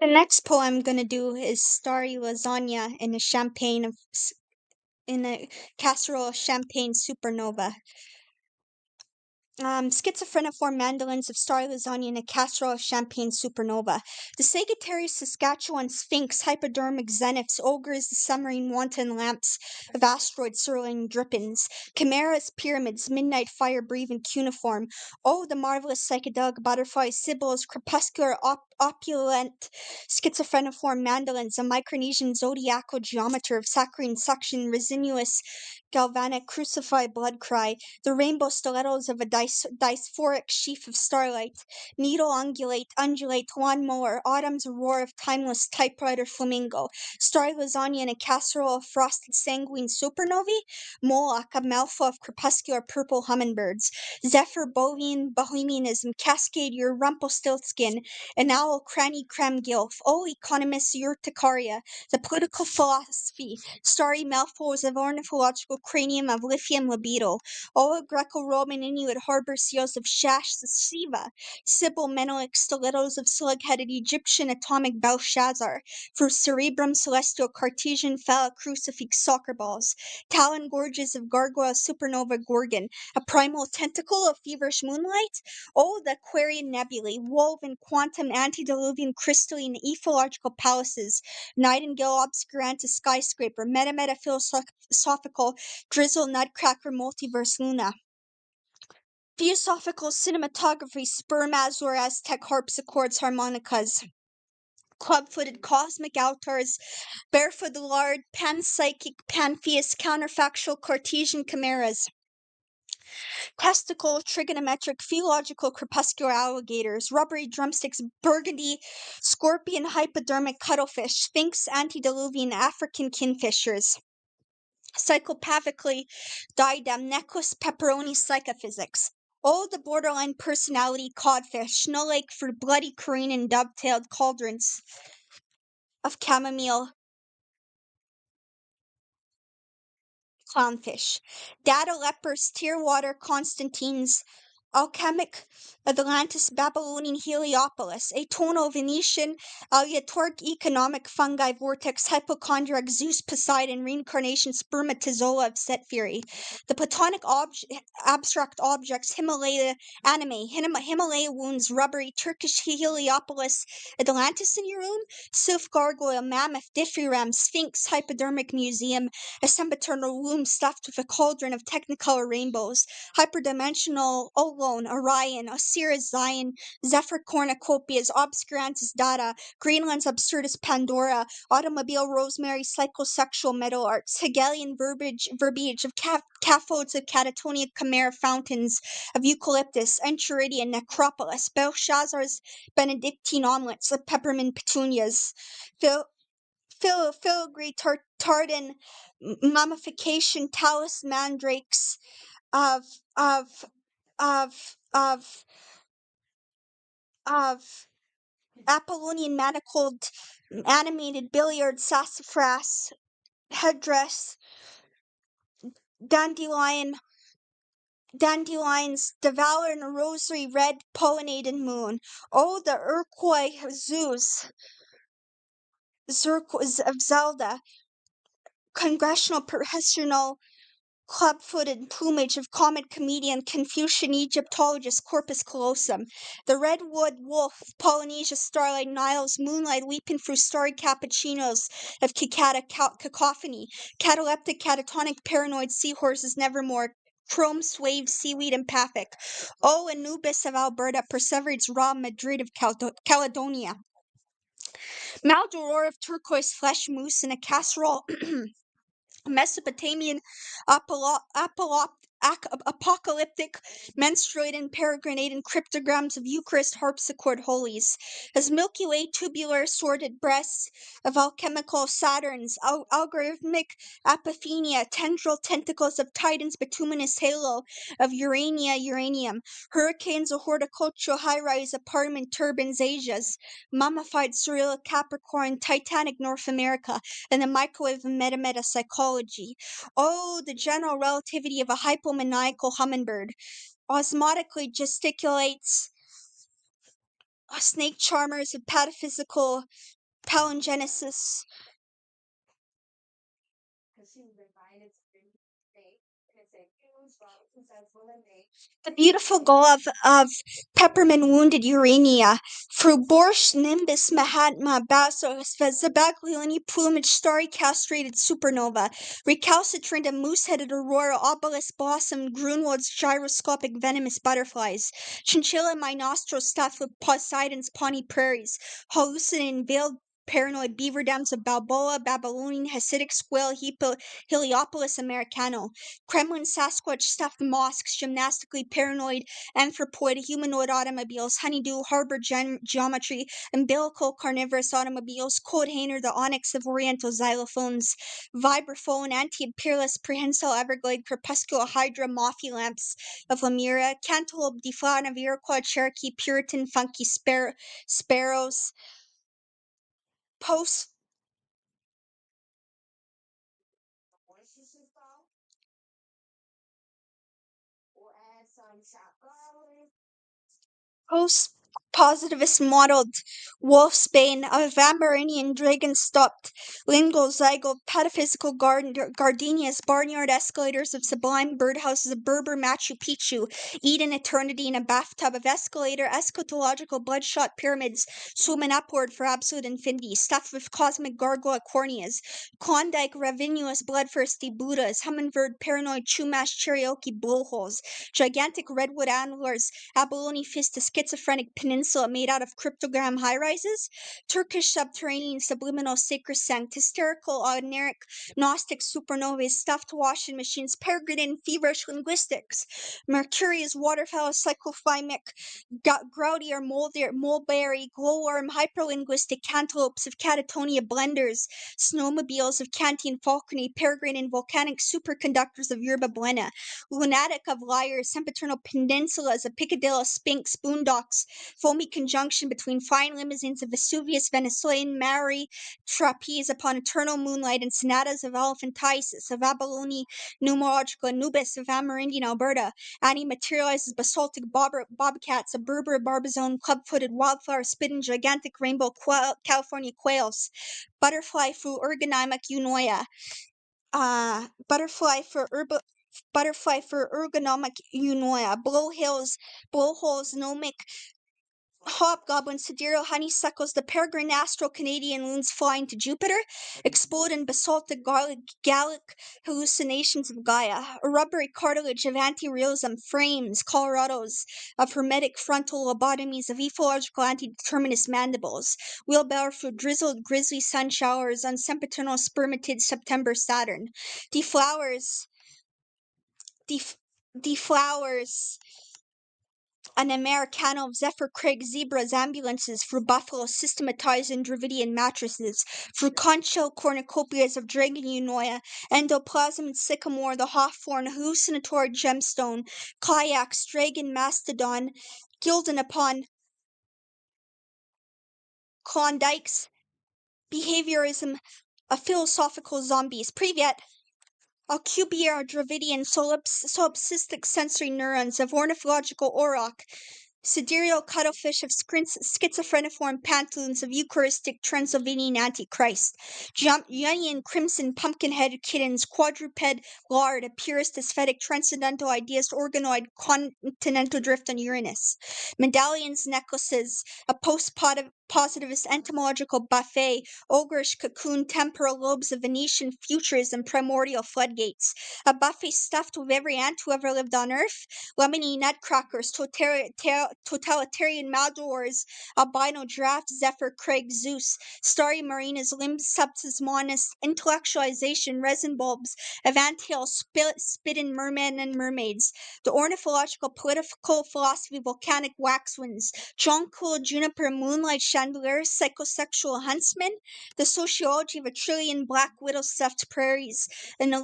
The next poem I'm gonna do is Starry Lasagna in a casserole of champagne supernova. Schizophreniform mandolins of starry lasagna in a casserole of champagne supernova. The Sagittarius Saskatchewan Sphinx, hypodermic zeniths, ogres, the submarine wanton lamps of asteroid swirling drippings, chimeras, pyramids, midnight fire breathing cuneiform. Oh, the marvelous psychedelic butterflies, sibyls, crepuscular opulent schizophreniform mandolins, a Micronesian zodiacal geometer of saccharine suction, resinous galvanic crucified blood cry, the rainbow stilettos of a dysphoric sheaf of starlight, needle undulate, lawnmower, autumn's roar of timeless typewriter flamingo, starry lasagna in a casserole of frosted sanguine supernovae, Moloch, a mouthful of crepuscular purple hummingbirds, zephyr bovine bohemianism, cascade your rumpelstiltskin, an owl cranny cram gilf, oh economist urticaria, the political philosophy, starry mouthfuls of ornithological cranium of lithium libido, all Greco-Roman Inuit harbor seals of Shash Shiva, Sibyl Menelik stilettos of slug-headed Egyptian atomic Belshazzar, for cerebrum celestial Cartesian phallic crucifix soccer balls, talon gorges of gargoyle supernova gorgon, a primal tentacle of feverish moonlight, oh the Aquarian nebulae, woven quantum antediluvian crystalline ethological palaces, nightingale obscurantis skyscraper, meta philosophical drizzle nutcracker multiverse luna. Theosophical cinematography, sperm azure Aztec harpsichords harmonicas. Club-footed cosmic altars, barefoot lard, panpsychic, pantheist, counterfactual Cartesian chimeras. Testicle, trigonometric, theological crepuscular alligators, rubbery drumsticks, burgundy, scorpion, hypodermic cuttlefish, sphinx, antediluvian African kinfishers. Psychopathically diadem, necklace, pepperoni, psychophysics. Oh, the borderline personality codfish, snow lake for bloody Korean and dovetailed cauldrons of chamomile clownfish. Data lepers, tearwater Constantines, alchemic Atlantis, Babylonian Heliopolis, atonal Venetian, aleatoric economic fungi vortex, hypochondriac Zeus Poseidon, reincarnation spermatozoa of set fury. The platonic abstract objects, Himalaya anime, Himalaya wounds, rubbery Turkish Heliopolis, Atlantis in your room, Sylph gargoyle, mammoth, diffuram, sphinx, hypodermic museum, a sempiternal womb stuffed with a cauldron of technicolor rainbows, hyperdimensional Olone, Orion, Osiris, Zion, Zephyr cornucopias, obscurantis data, Greenland's absurdus Pandora, automobile rosemary, psychosexual metal arts, Hegelian verbiage of cathodes of catatonia chimera fountains of eucalyptus, Enchiridion, necropolis, Belshazzar's Benedictine omelets of peppermint petunias, filigree tartan mummification talus mandrakes of of of of of Apollonian manacled animated billiard sassafras headdress dandelions devour in a rosary red pollinated moon. Oh, the Iroquois zoos of Zelda, congressional professional club-footed plumage of comet comedian Confucian Egyptologist Corpus callosum, the redwood wolf, Polynesia starlight Niles moonlight weeping through starry cappuccinos of cicada cacophony, cataleptic catatonic paranoid seahorses nevermore, chrome swaved seaweed empathic. Oh, Anubis of Alberta, Persevere's raw Madrid of Caledonia. Maldoror of turquoise flesh moose in a casserole Mesopotamian apocalyptic menstruating peregrinating cryptograms of Eucharist harpsichord holies, as Milky Way tubular sordid breasts of alchemical Saturns, algorithmic apophenia, tendril tentacles of Titan's bituminous halo of uranium, hurricanes of horticultural high-rise apartment turbines Asias, mummified surreal Capricorn, Titanic North America, and the microwave of meta psychology. Oh, the general relativity of a hypomaniacal hummingbird. Osmotically gesticulates snake charmers of pataphysical palingenesis. The beautiful glove of peppermint wounded Urania, through borscht nimbus Mahatma Basos, Zabaglioni plumage starry castrated supernova, recalcitrant and moose-headed aurora, obelisk blossom, Grunwald's gyroscopic venomous butterflies, chinchilla my nostril stuffed with Poseidon's pawnee prairies, hallucinating veiled paranoid beaver dams of Balboa, Babylonian Hasidic squale, Heliopolis Americano, Kremlin Sasquatch stuffed mosques, gymnastically paranoid anthropoid humanoid automobiles, honeydew harbor geometry, umbilical carnivorous automobiles, Codehainer the onyx of oriental xylophones, vibraphone, anti-imperialist prehensile everglade, crepuscular hydra, mafia lamps of Lemura, cantaloupe deflaton of Iroquois, Cherokee, Puritan, funky sparrows, post Post-positivist modeled wolfsbane, a Vamarinian dragon-stopped lingual zygote, pataphysical gardenias, barnyard escalators of sublime birdhouses of Berber Machu Picchu, Eden eternity in a bathtub of escalator, eschatological bloodshot pyramids swimming upward for absolute infinity, stuffed with cosmic gargoyle corneas, Klondike ravenous bloodthirsty Buddhas, hummingbird paranoid Chumash karaoke blowholes, gigantic redwood antlers, abalone fist, a schizophrenic peninsula made out of cryptogram high-rises, Turkish subterranean subliminal sacrosanct, hysterical oneric Gnostic supernovae, stuffed washing machines, peregrine feverish linguistics, Mercurius waterfowl cyclothymic, groudier mulberry, glowworm hyperlinguistic cantaloupes of catatonia blenders, snowmobiles of Kantian falconry, peregrine and volcanic superconductors of yerba buena, lunatic of liars, sempiternal peninsulas of Piccadilly Sphinx, boondocks, foamy conjunction between fine limousines of Vesuvius, Venezuelan, Maori, trapeze upon eternal moonlight, and sonatas of elephantiasis, of Abalone, numerological Anubis, of Amerindian Alberta, Annie materializes basaltic bobcats, a Berber barbizone, club-footed wildflower spitting gigantic rainbow California quails, butterfly for ergonomic eunoia, butterfly for ergonomic eunoia, blowholes, gnomic hobgoblins, sidereal honeysuckles, the peregrine astral Canadian loons flying to Jupiter, explode in basaltic Gallic hallucinations of Gaia, a rubbery cartilage of anti-realism frames, Colorados, of hermetic frontal lobotomies, of ethological anti-determinist mandibles, wheelbarrow for drizzled grizzly sun showers on sempiternal spermatid September Saturn, deflowers, deflowers, an Americano of Zephyr Craig zebras ambulances for buffalo systematized in Dravidian mattresses, for conch-shell cornucopias of dragon eunoia, endoplasm and sycamore, the hawthorn, hallucinatory gemstone, kayaks, dragon mastodon, gilded upon Klondikes, behaviorism of philosophical zombies. Privyet! Alcubierre Dravidian solipsistic sensory neurons of ornithological auroch, sidereal cuttlefish of schizophreniform pantaloons of Eucharistic Transylvanian Antichrist, Jungian crimson pumpkin-headed kittens, quadruped lard, a purist aesthetic transcendental ideas, organoid continental drift on Uranus, medallions, necklaces, a post-positivist entomological buffet, ogreish cocoon temporal lobes of Venetian futurism, primordial floodgates, a buffet stuffed with every ant who ever lived on Earth, lemony nutcrackers, totalitarian Maldorors, albino draft, Zephyr, Craig, Zeus, starry marinas, limbs, subsismonus, intellectualization, resin bulbs, Avantale, spit-in mermen and mermaids, the ornithological political philosophy, volcanic waxwinds, jonquil, juniper, moonlight chandeliers, psychosexual huntsmen, the sociology of a trillion black widow stuffed prairies, and the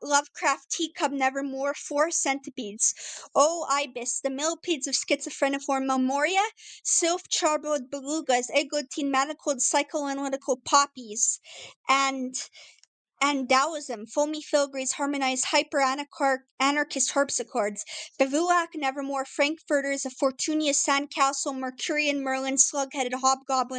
Lovecraft teacup nevermore, 4 centipedes, O ibis, the millipedes of schizophreniform memoria, sylph-charbed belugas, eglantine manacled psychoanalytical poppies, and and Taoism, foamy filigranes harmonize hyper-anarchist harpsichords. Bivouac, Nevermore, Frankfurters, a Fortunia's Sandcastle, Mercurian Merlin, slug-headed hobgoblin,